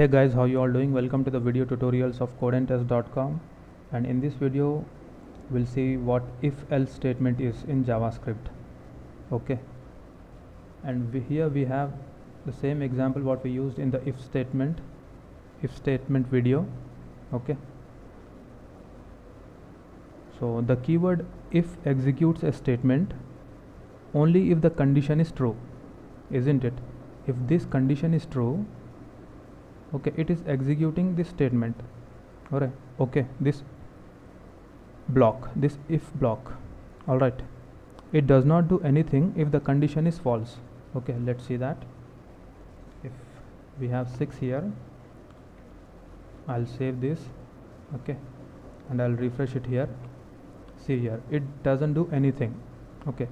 Hey guys, how you all doing? Welcome to the video tutorials of codandtest.com, and in this video we'll see what if else statement is in JavaScript. Okay, and here we have the same example what we used in the if statement video. Okay, so the keyword if executes a statement only if the condition is true, isn't it? If this condition is true, okay, it is executing this statement. Alright, okay, this if block. Alright, it does not do anything if the condition is false. Okay, let's see that. If we have 6 here, I'll save this. Okay, and I'll refresh it here. See here, it doesn't do anything. Okay,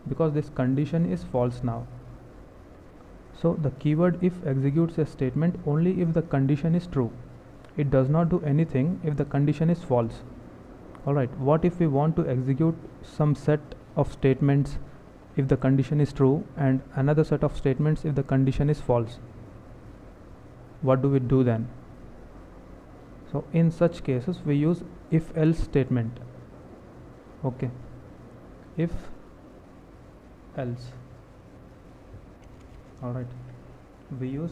because this condition is false now. So the keyword if executes a statement only if the condition is true. It does not do anything if the condition is false. Alright, what if we want to execute some set of statements if the condition is true and another set of statements if the condition is false? What do we do then? So in such cases we use if else statement. Okay, if else. Alright, we use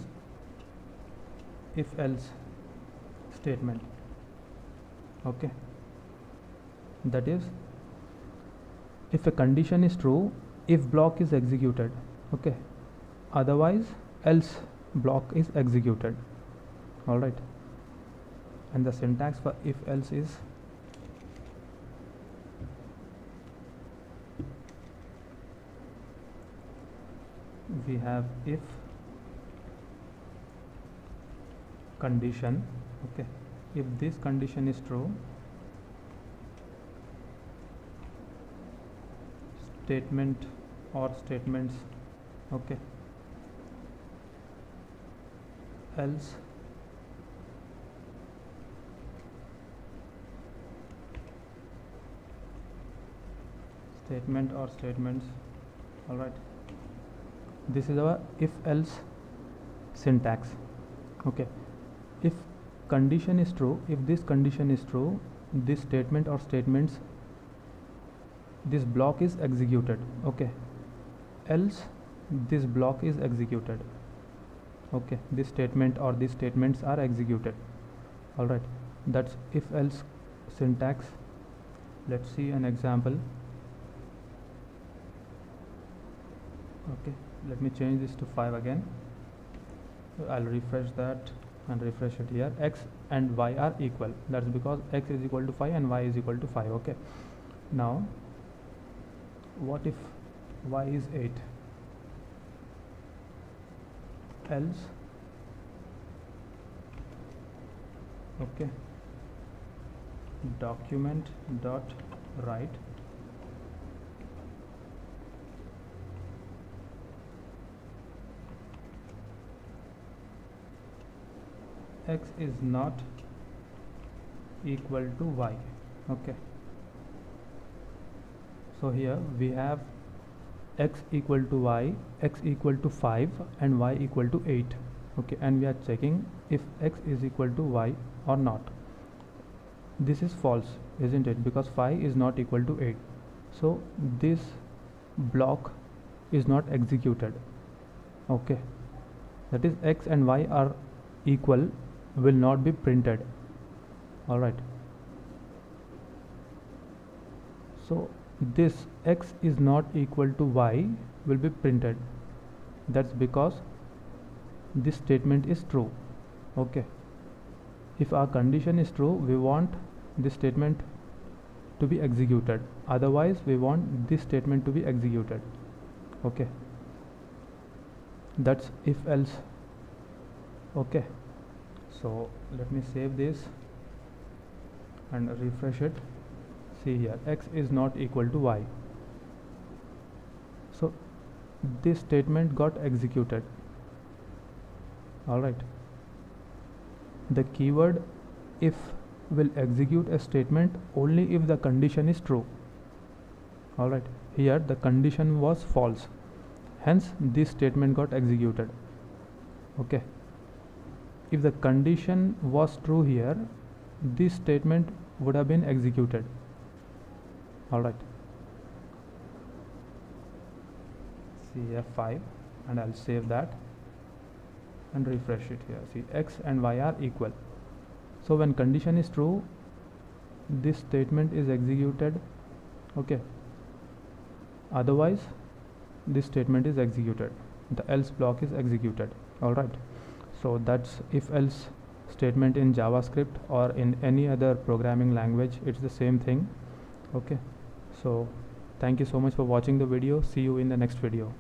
if else statement. Okay, that is, if a condition is true, if block is executed. Okay, otherwise else block is executed. Alright, and the syntax for if else is we have if condition. Okay, if this condition is true, statement or statements. Okay, else statement or statements. All right, this is our if else syntax. Okay, if condition is true, if this condition is true, this statement or statements, this block is executed. Okay, else this block is executed. Okay, this statement or these statements are executed. Alright, that's if else syntax. Let's see an example. Okay, let me change this to 5 again. I'll refresh that and refresh it here. X and y are equal. That's because x is equal to 5 and y is equal to 5. Okay, now what if y is 8? Else, okay, document dot write x is not equal to y. Okay, so here we have x equal to y, x equal to 5 and y equal to 8. Okay, and we are checking if x is equal to y or not. This is false, isn't it? Because 5 is not equal to 8. So this block is not executed. Okay, that is x and y are equal will not be printed. Alright, so this x is not equal to y will be printed. That's because this statement is true. Okay, if our condition is true, we want this statement to be executed, otherwise we want this statement to be executed. Okay, that's if else. Okay, so let me save this and refresh it. See here, x is not equal to y. So this statement got executed. Alright, the keyword if will execute a statement only if the condition is true. Alright, here the condition was false, hence this statement got executed. Okay, if the condition was true here, this statement would have been executed. All right, see F5, and I'll save that and refresh it here. See, x and y are equal. So when condition is true, this statement is executed. Okay, otherwise this statement is executed, the else block is executed. All right, so that's if else statement in JavaScript or in any other programming language. It's the same thing. Okay, so thank you so much for watching the video. See you in the next video.